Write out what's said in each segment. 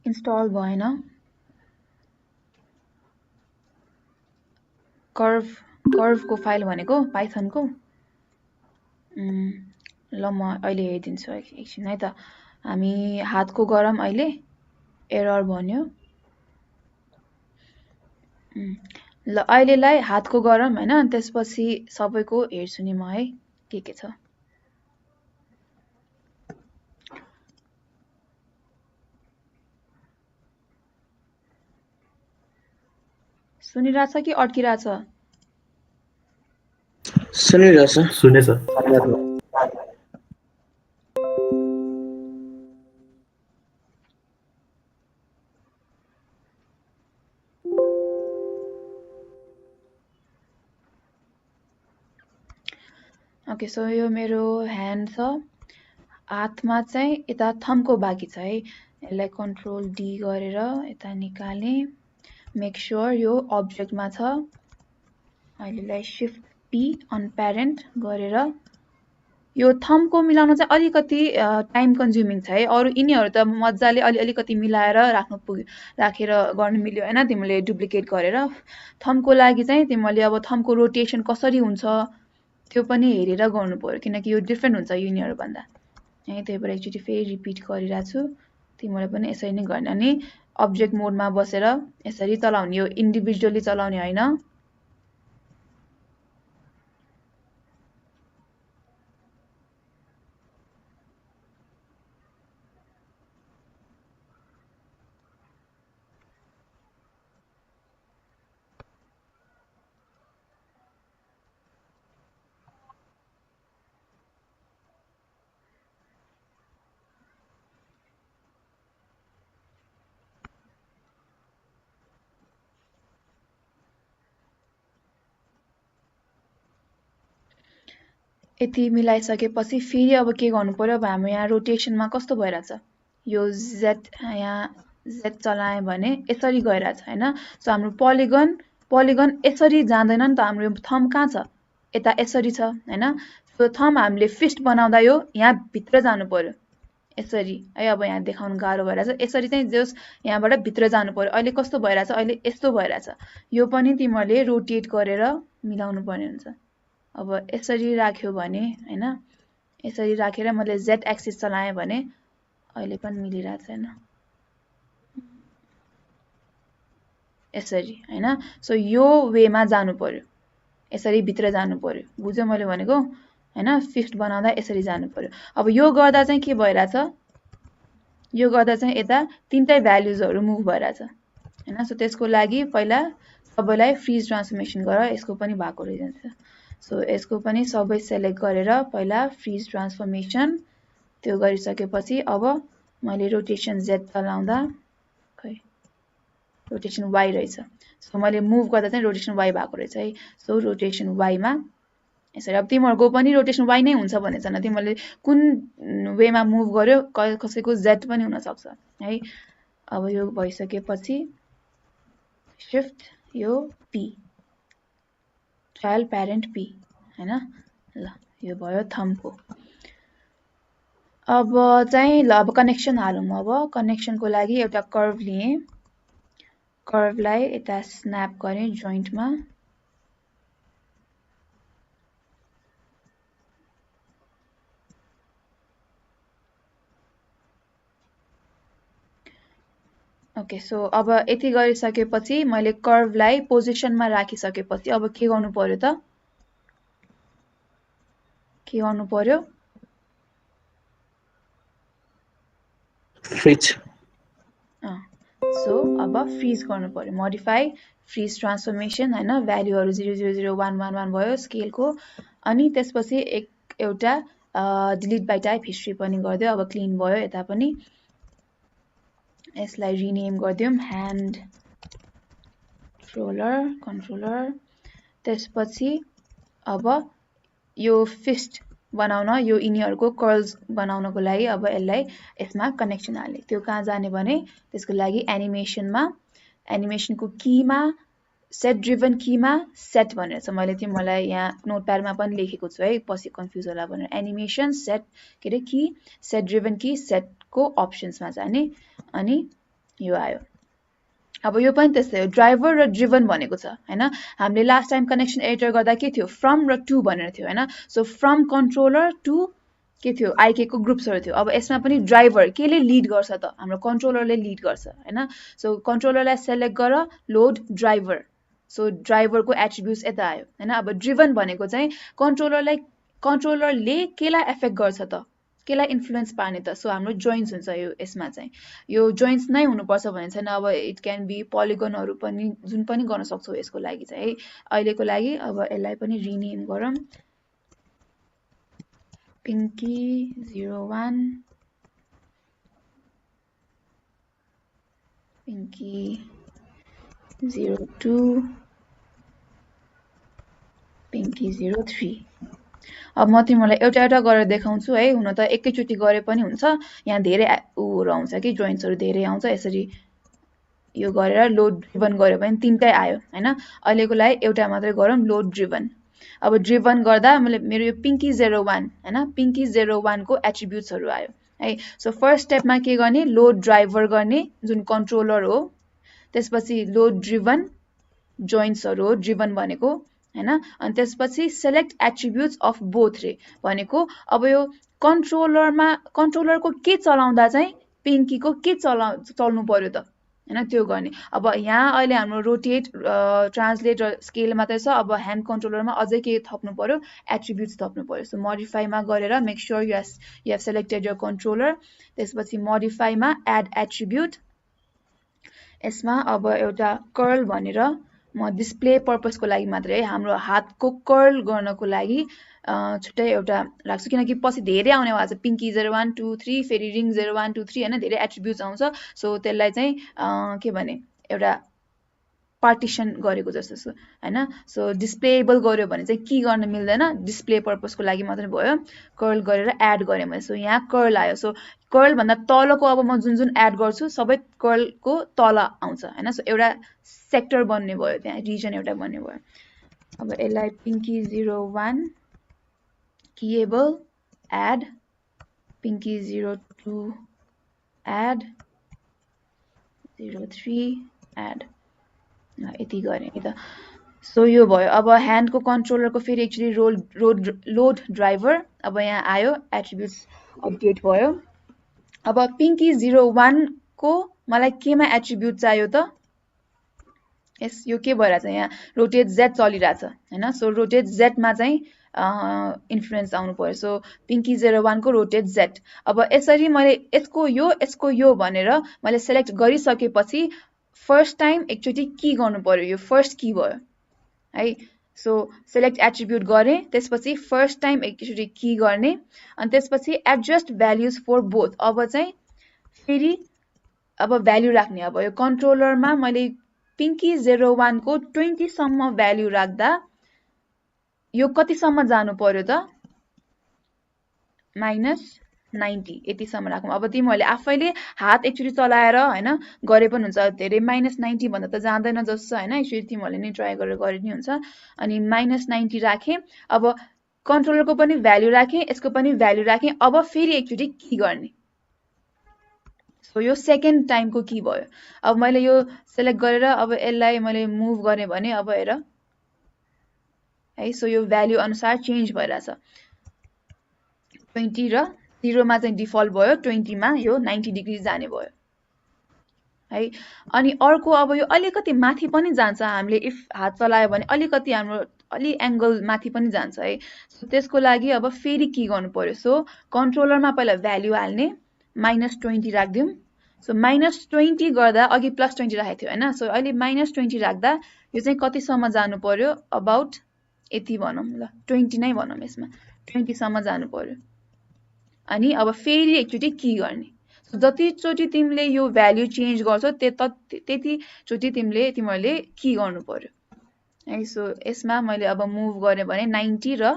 Install भएन कर्भको file भनेको पाइथनको ल म अहिले हेरिदिन्छु एकछिन है त हामी हातको गरम अहिले एरर भन्यो ल अहिलेलाई हातको गरम हैन त्यसपछि सबैको हेर्छु नि म है के छ सुनिरहेछ कि अड्किरहेछ सुनिरहेछ सुनेछ ओके सो यो मेरो ह्यान्ड छ हातमा चाहिँ यता थम्बको बाँकी छ है यसलाई कन्ट्रोल डी गरेर यता निकाले मेक श्योर यो अब्जेक्टमा छ अहिलेलाई शिफ्ट पी अन प्यारेन्ट गरेर यो थम्बको मिलाउन चाहिँ अलिकति टाइम कन्ज्युमिङ छ है अरु यिनीहरु त मज्जाले अलिकति मिलाएर राखेर गर्न मिल्यो हैन तिमीले डुप्लिकेट गरेर थम्बको लागि चाहिँ तिमीले अब थम्बको रोटेसन कसरी हुन्छ त्यो पनि हेरेर गर्नु पर्यो किनकि यो डिफरेन्ट हुन्छ यिनीहरु भन्दा है त्यही भएर एकचोटी फेरि रिपिट गरिरहेको छु तिमीले पनि यसरी नै गर्ने अनि अब्जेक्ट मोडमा बसेर यसरी चलाउने यो इन्डिभिजुअली चलाउने हैन यति मिलाइसकेपछि फेरि अब के गर्नु पर्यो अब हाम्रो यहाँ रोटेसनमा कस्तो भइराछ यो z यहाँ z चलाए भने यसरी गइराछ हैन सो हाम्रो पोलिगन यसरी जाँदैन नि त हाम्रो थम्ब कहाँ छ यता यसरी छ हैन सो थम्ब हामीले फिस्ट बनाउँदा यो यहाँ भित्र जानु पर्यो यसरी है अब यहाँ देखाउन गाह्रो भइराछ यसरी चाहिँ जस यहाँबाट भित्र जानु पर्यो अहिले कस्तो भइराछ अहिले यस्तो भइराछ यो पनि तिमीले रोटेट गरेर मिलाउनु पर्ने हुन्छ अब यसरी राख्यो भने हैन यसरी राखेर मैले z एक्सिस चलाएँ भने अहिले पनि मिलिरहेको छैन यसरी हैन सो यो वेमा जानु पर्यो यसरी भित्र जानु पर्यो बुझ्यो मैले भनेको हैन फिफ्थ बनाउँदा यसरी जानु पर्यो अब यो गर्दा चाहिँ के भइराछ यो गर्दा चाहिँ यता तीनटै भ्यालुजहरु मुभ भइराछ हैन सो त्यसको लागि पहिला सबैलाई फ्रीज ट्रान्सफर्मेसन गर यसको पनि भएको रहेछ सो यसको पनि सबै सेलेक्ट गरेर पहिला फ्रीज ट्रान्सफर्मेसन त्यो गरिसकेपछि अब मैले रोटेसन z चलाउँदा खै रोटेसन y रहेछ सो मैले मुभ गर्दा चाहिँ रोटेसन y भएको रहेछ है सो रोटेसन y मा यसरी अब तिमीहरुको पनि रोटेसन y नै हुन्छ भन्ने छैन तिमीले कुन वेमा मुभ गर्यो कसैको z पनि हुन सक्छ है अब यो भइसकेपछि शिफ्ट यो p चाइल्ड प्यारेन्ट p हैन ल यो भयो थम्बको अब चाहिँ ल अब कनेक्सन हालौं अब कनेक्सनको लागि एउटा कर्भ लिए कर्भलाई यता स्न्याप गरे जोइन्टमा ओके सो अब यति गरिसकेपछि मैले कर्भलाई पोजिसनमा राखिसकेपछि अब के गर्नु पर्यो त के गर्नु पर्यो फ्रिज सो अब फ्रीज गर्नु पर्यो मोडिफाई फ्रीज ट्रान्सफर्मेसन हैन भ्यालुहरु 0001111 भयो स्केलको अनि त्यसपछि एउटा डिलिट बाइ टाइप हिस्ट्री पनि गर्दियो अब क्लीन भयो यता पनि यसलाई रिनेम गर्दियौं ह्यान्ड कन्ट्रोलर त्यसपछि अब यो फिस्ट बनाउन यो यिनीहरुको कर्ल्स बनाउनको लागि अब यसलाई यसमा कनेक्सन हाले त्यो कहाँ जाने भने त्यसको लागि एनिमेसनको कीमा सेट ड्रिभन कीमा सेट भनेर छ मैले तिमीलाई यहाँ नोटप्याडमा पनि लेखेको छु है पछि कन्फ्युज होला भनेर एनिमेसन सेट के रे की सेट ड्रिभन की सेटको अप्सन्समा जाने अनि यो आयो। अब यो पनि त्यस्तै हो, ड्राइभर र ड्रिभन भनेको छ हैन। हामीले लास्ट टाइम कनेक्सन एडिटर गर्दा के थियो, फ्रम र टु भनेर थियो हैन। सो फ्रम कन्ट्रोलर टु के थियो, आइके को ग्रुप्सहरु थियो। अब यसमा पनि ड्राइभर केले लिड गर्छ त, हाम्रो कन्ट्रोलरले लिड गर्छ हैन। सो कन्ट्रोलरलाई सेलेक्ट गर, लोड ड्राइभर। सो ड्राइभरको एट्रिब्युट्स यता आयो हैन। अब ड्रिभन भनेको चाहिँ कन्ट्रोलरले केलाई एफेक्ट गर्छ त, केलाई इन्फ्लुएन्स पार्ने त। सो हाम्रो जोइन्ट्स हुन्छ यो, यसमा चाहिँ यो जोइन्ट्स नै हुनुपर्छ भन्ने छैन। अब इट क्यान बी पोलिगनहरु पनि, जुन पनि गर्न सक्छौ यसको लागि चाहिँ है। अहिलेको लागि अब यसलाई पनि रिनेम गरौँ, पिंकी 01 पिंकी 02 पिंकी 03। अब म तिमीलाई एउटा एउटा गरेर देखाउँछु है। हुन त एकैचोटी गरे पनि हुन्छ, यहाँ धेरै उहरु आउँछ कि, जोइन्ट्सहरु धेरै आउँछ। यसरी यो गरेर लोड ड्रिभन गरे पनि तीनटै आयो हैन। अहिलेको लागि एउटा मात्रै गरौँ, लोड ड्रिभन। अब ड्रिभन गर्दा मेरो यो पिंकी 01 हैन, पिंकी 01 को एट्रिब्युट्सहरु आयो है। सो फर्स्ट स्टेपमा के गर्ने, लोड ड्राइभर गर्ने जुन कन्ट्रोलर हो, त्यसपछि लोड ड्रिभन जोइन्ट्सहरु हो ड्रिभन भनेको हैन। अनि त्यसपछि सेलेक्ट एट्रिब्युट्स अफ बोथ रे भनेको अब यो कन्ट्रोलरको के चलाउँदा चाहिँ पिंकीको के चल्नु पर्यो त हैन, त्यो गर्ने। अब यहाँ अहिले हाम्रो रोटेट, ट्रान्सलेट र स्केल मात्रै छ। अब ह्यान्ड कन्ट्रोलरमा अझै के थप्नु पर्यो, एट्रिब्युट्स थप्नु पर्यो। सो मोडिफाईमा गरेर make sure you have selected your controller. त्यसपछि मोडिफाईमा एड एट्रिब्युट, यसमा अब एउटा कर्ल भनेर म डिस्प्ले पर्पसको लागि मात्रै है, हाम्रो हातको कर्ल गर्नको लागि छुट्टै एउटा राख्छु, किनकि पछि धेरै आउने वाला छ, पिंकी 01 2 3 फेरि रिङ 01 2 3 हैन, धेरै एट्रिब्युट्स आउँछ। सो त्यसलाई चाहिँ के भने एउटा पार्टिसन गरेको जस्तो हैन। सो डिस्प्लेएबल गर्यो भने चाहिँ की गर्न मिल्दैन, डिस्प्ले पर्पसको लागि मात्रै भयो। कर्ल गरेर एड गरे मैले। सो यहाँ कर्ल आयो। सो कर्ल भन्दा तलको अब म जुन जुन एड गर्छु सबै कर्लको तल आउँछ हैन। सो एउटा सेक्टर बन्ने भयो, त्यहाँ रिजन एउटा बन्ने भयो। अब यसलाई pinky 01 keyable add, pinky 02 add, 03 add, यति गरे नि त। सो यो भयो। अब ह्यान्डको कन्ट्रोलरको फेरि एक्चुअली लोड ड्राइभर अब यहाँ आयो, एट्रिब्युट्स अपडेट भयो। अब पिंकी 01 को मलाई केमा एट्रिब्युट चाहियो त, यस यो के भइरहेछ, यहाँ रोटेट Z चलिरहेछ हैन। सो रोटेट Z मा चाहिँ इन्फ्लुएन्स आउनु पर्यो। सो पिंकी 01 को रोटेट Z। अब यसरी मैले यसको यो भनेर मैले सेलेक्ट गरिसकेपछि फर्स्ट टाइम एकचोटी की गर्नु पर्यो, यो फर्स्ट की भयो है। सो सेलेक्ट एट्रिब्युट गरे, त्यसपछि फर्स्ट टाइम एकचोटी की गर्ने, अनि त्यसपछि एडजस्ट भ्याल्युज फर बोथ। अब चाहिँ फेरि अब भ्याल्यु राख्ने। अब यो कन्ट्रोलरमा मैले पिंकी 01 को 20 सम्म भ्याल्यु राख्दा यो कतिसम्म जानु पर्यो त, -90 यतिसम्म राखौँ। अब तिमीहरूले आफैले हात एकचोटी चलाएर हैन गरे पनि हुन्छ, धेरै -90 भन्दा त जाँदैन जस्तो हैन। एकचोटी तिमीहरूले नै ट्राई गरेर गरे पनि हुन्छ। अनि -90 राखे। अब कन्ट्रोलरको पनि भ्याल्यु राखे, यसको पनि भ्याल्यु राखे। अब फेरि एकचोटी की गर्ने। सो यो सेकेन्ड टाइमको की भयो। अब मैले यो सेलेक्ट गरेर अब यसलाई मैले मुभ गर्ने भने अब हेर है। सो यो भ्याल्यु अनुसार चेन्ज भइरहेछ। 20 र 0 मा चाहिँ डिफल्ट भयो, 20 मा यो 90 डिग्री जाने भयो है। अनि अर्को अब यो अलिकति माथि पनि जान्छ, हामीले इफ हात चलायो भने अलिकति हाम्रो अलि एंगल माथि पनि जान्छ है। सो त्यसको लागि अब फेरि की गर्नु पर्यो। सो कन्ट्रोलरमा पहिला भ्याल्यु हाल्ने, -20 राख्दियौं। सो -20 गर्दा अघि +20 राखेको थियो हैन। सो अहिले -20 राख्दा यो चाहिँ कतिसम्म जानु पर्यो, अबाउट यति भनौं ल, 20 नै भनौं, यसमा 20 सम्म जानु पर्यो। अनि अब फेरि एकचोटी की गर्ने। सो जति चोटी तिमीले यो भ्याल्यु चेन्ज गर्छौ त्यति चोटी तिमीहरूले की गर्नु पर्यो है। सो यसमा मैले अब मुभ गरे भने 90 र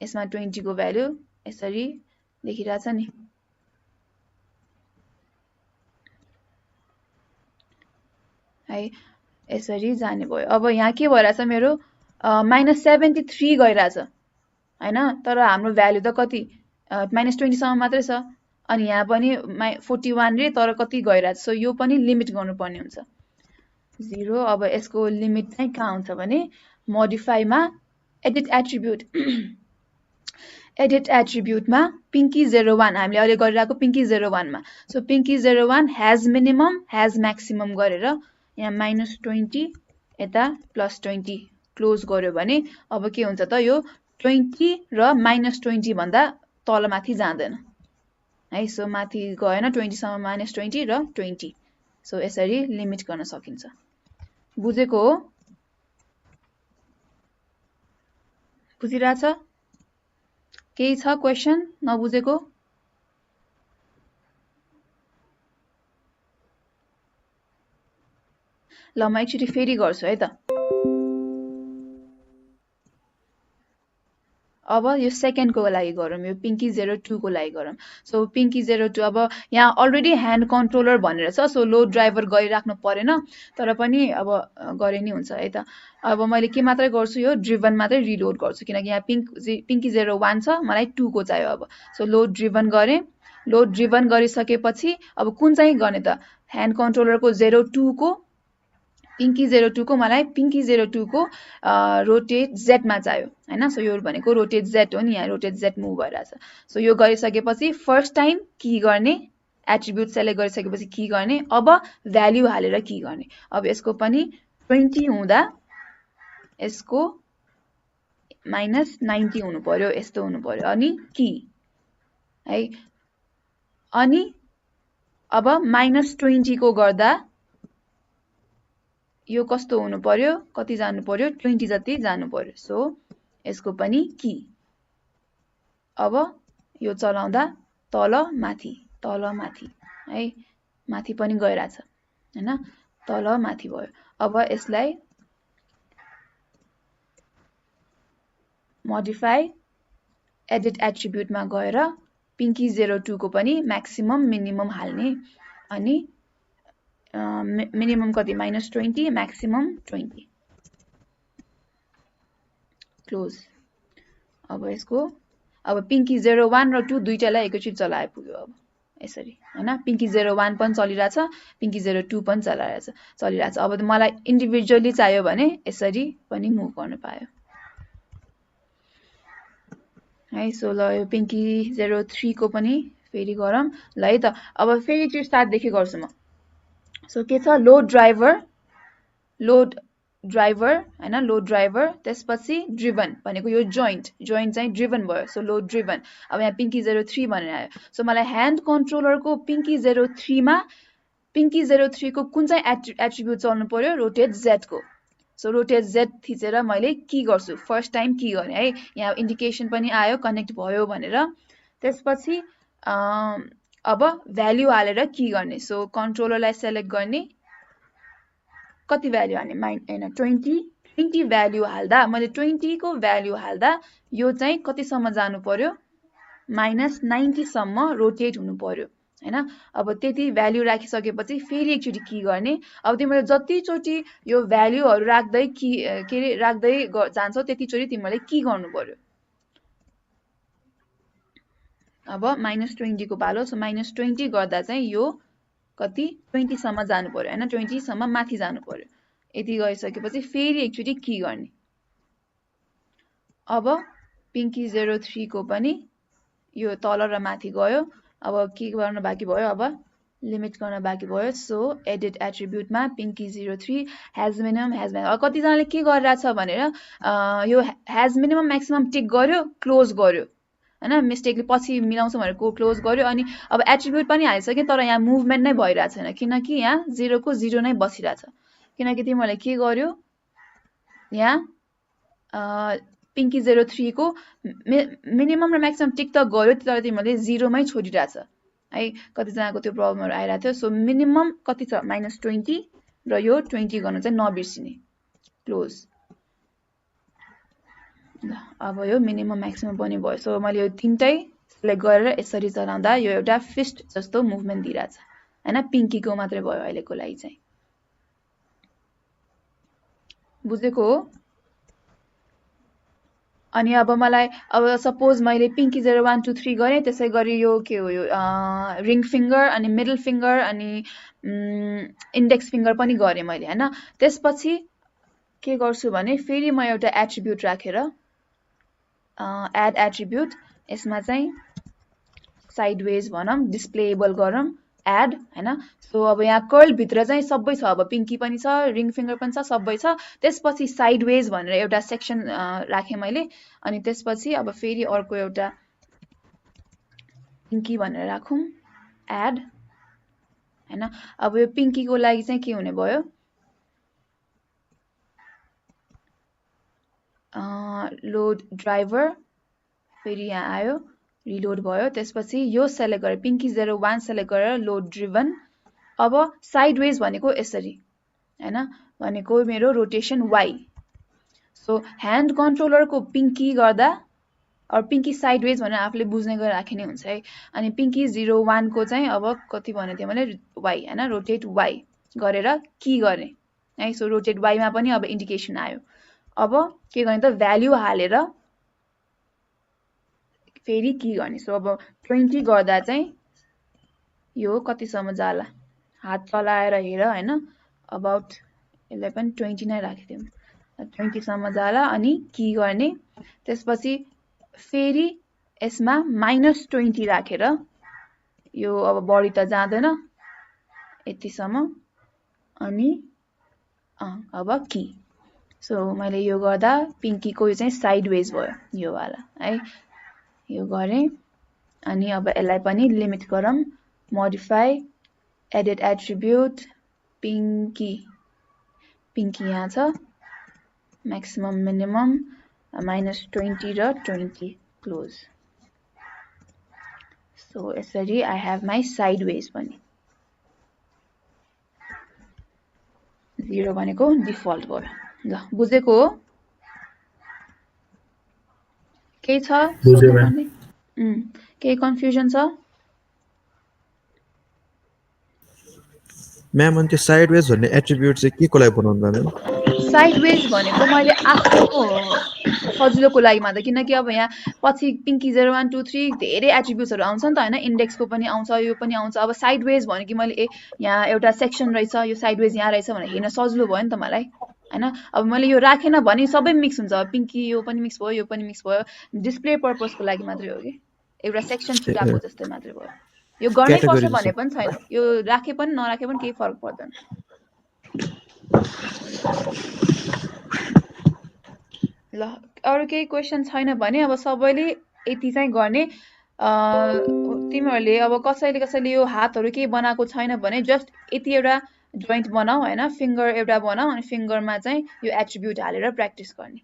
यसमा 20 को भ्याल्यु यसरी देखिरहेछ नि है, यसरी जाने भयो। अब यहाँ के भइरहेछ, मेरो -73 गइरहेछ हैन। तर हाम्रो भ्याल्यु त कति, -20 सम्म मात्रै छ। अनि यहाँ पनि 41 रे तर कति गइरहेछ सो यो पनि लिमिट गर्नुपर्ने हुन्छ 0 अब यसको लिमिट चाहिँ कहाँ हुन्छ भने मोडिफाईमा एडिट एट्रिब्युट एडिट एट्रिब्युटमा पिंकी 01 हामीले अहिले गरिरहेको पिंकी 01 मा so pinky 01 has minimum has maximum गरेर यहाँ -20 यता +20 क्लोज गर्यो भने अब के हुन्छ त यो 20 र -20 भन्दा तलमाथि जाँदैन है सो माथि गएन 20 सम्म -20 र 20 सो यसरी लिमिट गर्न सकिन्छ बुझेको हो बुझिरहेछ केही छ क्वेशन नबुझेको ल म एकचोटि फेरि गर्छु है त अब यो सेकेन्डको लागि गरौँ यो पिंकी 02 को लागि गरौँ सो पिंकी 02 अब यहाँ अलरेडी ह्यान्ड कन्ट्रोलर भनेर छ सो लोड ड्राइभर गरिराख्नु परेन तर पनि अब गरे नि हुन्छ है त अब मैले के मात्रै गर्छु यो ड्रिभन मात्रै रिलोड गर्छु किनकि यहाँ पिंकी 01 छ मलाई 2 को चाहियो अब सो लोड ड्रिभन गरे लोड ड्रिभन गरिसकेपछि अब कुन चाहिँ गर्ने त ह्यान्ड कन्ट्रोलरको 02 को पिंकी 02 को मलाई पिंकी 02 को रोटेट Z मा चाहियो हैन सो यो भनेको रोटेट Z हो नि यहाँ रोटेट Z मुभ भइराछ सो यो गरिसकेपछि फर्स्ट टाइम की गर्ने एट्रिब्युट सेलेक्ट गरिसकेपछि की गर्ने अब भ्याल्यु हालेर की गर्ने अब यसको पनि 20 हुँदा यसको -90 हुनु पर्यो यस्तो हुनु पर्यो अनि की है अनि अब -20 को गर्दा यो कस्तो हुनु पर्यो कति जानु पर्यो 20 जति जानु पर्यो सो यसको पनि की अब यो चलाउँदा तल माथि है माथि पनि गइराछ हैन तल माथि भयो अब यसलाई मोडिफाई एडिट एट्रिब्युट मा गएर पिंकी 02 को पनि म्याक्सिमम मिनिमम हाल्ने अनि मिनिमम कति -20 मैक्सिमम 20 क्लोज अब यसको अब पिंकी 01 र 2 दुईटालाई एकैचोटी चलाए पुग्यो अब यसरी हैन पिंकी 01 पनि चलिराछ पिंकी 02 पनि चलिराछ अब मलाई इन्डिभिजुअली चाहियो भने यसरी पनि मुभ गर्न पायो है सो ल यो पिंकी 03 को पनि फेरि गरौँ ल है त अब फेरि त्यो स्टार्ट देखि गर्छु म सो के छ लोड ड्राइभर हैन लोड ड्राइभर त्यसपछि ड्रिभन भनेको यो जोइन्ट चाहिँ ड्रिभन भयो सो लोड ड्रिभन अब यहाँ पिंकी 03 भनेर आयो सो मलाई ह्यान्ड कन्ट्रोलरको पिंकी 03 मा पिंकी 03 को कुन चाहिँ एट्रिब्युट चल्नु पर्यो रोटेट Z को सो रोटेट Z थिचेर मैले की गर्छु फर्स्ट टाइम की गर्ने है यहाँ इन्डिकेसन पनि आयो कनेक्ट भयो भनेर त्यसपछि अब भ्याल्यु हालेर की गर्ने सो कन्ट्रोलरलाई सेलेक्ट गर्ने कति भ्याल्यु हाल्ने हैन 20 भ्याल्यु हाल्दा मैले 20 को भ्याल्यु हाल्दा यो चाहिँ कति सम्म जानु पर्यो -90 सम्म रोटेट हुनु पर्यो हैन अब त्यति भ्याल्यु राखिसकेपछि फेरि एकचोटी की गर्ने अब तिमीले जति चोटी यो भ्याल्युहरु राख्दै की के रे राख्दै जान्छौ त्यति चोटी तिमीले की गर्नु पर्यो अब -20 को पालो सो -20 गर्दा चाहिँ यो कति 20 सम्म जानु पर्यो हैन 20 सम्म माथि जानु पर्यो यति गइसकेपछि फेरि एकचोटी की गर्ने अब पिंकी 03 को पनि यो तल र माथि गयो अब के गर्न बाँकी भयो अब लिमिट गर्न बाँकी भयो सो एडिट एट्रिब्युट मा पिंकी 03 हैज मिनिमम कति जनाले के गरिराछ भनेर यो हैज मिनिमम मैक्सिमम टिक गर्यो क्लोज गर्यो हैन मिस्टेकले पछि मिलाउँछ भनेर क्लोज गर्यो अनि अब एट्रिब्युट पनि हालिसके तर यहाँ मुभमेन्ट नै भइराछ छैन किनकि यहाँ 0 को 0 नै बसिराछ किनकि तिमीले के गर्यो यहाँ पिंकी 03 को मिनिमम र म्याक्सिमम टिक त गर्यो तर तिमीले 0 मै छोडिराछ है कति जनाको त्यो प्रब्लमहरु आइरा थियो सो मिनिमम कति छ -20 र यो 20 गर्न चाहिँ नबिर्सिने क्लोज अब यो मिनिमम म्याक्सिमम पनि भयो सो मैले यो तीनटै सिलेक्ट गरेर यसरी चलाउँदा यो एउटा फिस्ट जस्तो मुभमेन्ट दिइराछ हैन पिंकी को मात्रै भयो अहिलेको लागि चाहिँ बुझेको हो अनि अब मलाई अब सपोज मैले पिङ्की 0 1 2 3 गरेँ, त्यसै गरी यो के हो यो रिङ फिङ्गर अनि मिडल फिङ्गर अनि इन्डेक्स फिङ्गर पनि गरेँ मैले हैन। त्यसपछि के गर्छु भने फेरि म एउटा एट्रिब्युट राखेर एड एट्रिब्युट, यसमा चाहिँ साइडवेज भनौँ, डिस्प्लेएबल गरौँ एड हैन। सो अब यहाँ कर्ल भित्र चाहिँ सबै छ, अब पिङ्की पनि छ, रिङ फिङ्गर पनि छ, सबै छ। त्यसपछि साइडवेज भनेर एउटा सेक्सन राखेँ मैले। अनि त्यसपछि अब फेरि अर्को एउटा पिङ्की भनेर राखौँ एड हैन। अब यो पिङ्कीको लागि चाहिँ के हुने भयो, लोड ड्राइभर, फेरि यहाँ आयो रिलोड भयो। त्यसपछि यो सेलेक्ट गरेर पिङ्की 0 1 सेलेक्ट गरेर लोड ड्रिभन। अब साइडवेज भनेको यसरी हैन, भनेको मेरो रोटेसन y। सो ह्यान्ड कन्ट्रोलरको पिङ्की गर्दा और पिङ्की साइडवेज भनेर आफूले बुझ्ने गरेर राखे नै हुन्छ है। अनि पिङ्की 0 1 को चाहिँ अब कति भने थिएँ मैले y हैन, रोटेट y गरेर की गर्ने है। सो रोटेट y मा पनि अब इन्डिकेसन आयो। अब के गर्ने त भ्याल्यु हालेर फेरि की गर्ने। सो अब 20 गर्दा चाहिँ यो कतिसम्म जाला, हात चलाएर हेर हैन, अबाउट यसलाई पनि 20 नै राखिदिउँ, 20 सम्म जाला अनि की गर्ने। त्यसपछि फेरि यसमा -20 राखेर यो अब बढी त जाँदैन यतिसम्म अनि अब की। सो मैले यो गर्दा पिङ्कीको यो चाहिँ साइडवेज भयो यो वाला है, यो गरेँ। अनि अब यसलाई पनि लिमिट गरौँ, modify edit attribute Pinky, Pinky यहाँ छ, म्याक्सिमम मिनिमम -20 र 20 क्लोज। सो यसरी आई हेभ माई साइडवेज पनि। 0 भनेको डिफल्ट भयो। ल बुझेको हो, केही छ सोध्नुपर्ने? केही कन्फ्युजन छ? म्याम अनि त्यो साइडवेज भन्ने एट्रिब्युट चाहिँ के को लागि बनाउनु भयो म्याम? साइडवेज भनेको मैले आफ्नो सजिलोको लागि मात्र, किनकि अब यहाँ पछि पिङ्की 0 1 2 3 धेरै एट्रिब्युट्सहरू आउँछ नि त हैन, इन्डेक्सको पनि आउँछ, यो पनि आउँछ। अब साइडवेज भने कि मैले यहाँ एउटा सेक्सन रहेछ, यो साइडवेज यहाँ रहेछ भनेर हेर्न सजिलो भयो नि त मलाई हैन। अब मैले यो राखेन भने सबै मिक्स हुन्छ, पिङ्की यो पनि मिक्स भयो, यो पनि मिक्स भयो, डिस्प्ले पर्पसको लागि मात्रै हो कि, एउटा सेक्सन छुटाएको जस्तै मात्रै भयो। यो गर्नै पर्छ भने पनि छैन, यो राखे पनि नराखे पनि केही फरक पर्दैन। ल अरू केही क्वेसन छैन भने अब सबैले यति चाहिँ गर्ने। तिमीहरूले अब कसैले यो हातहरू केही बनाएको छैन भने जस्ट यति एउटा जोइन्ट बनाऊ हैन, फिङ्गर एउटा बनाऊ अनि फिङ्गरमा चाहिँ यो एट्रिब्युट हालेर प्र्याक्टिस गर्ने।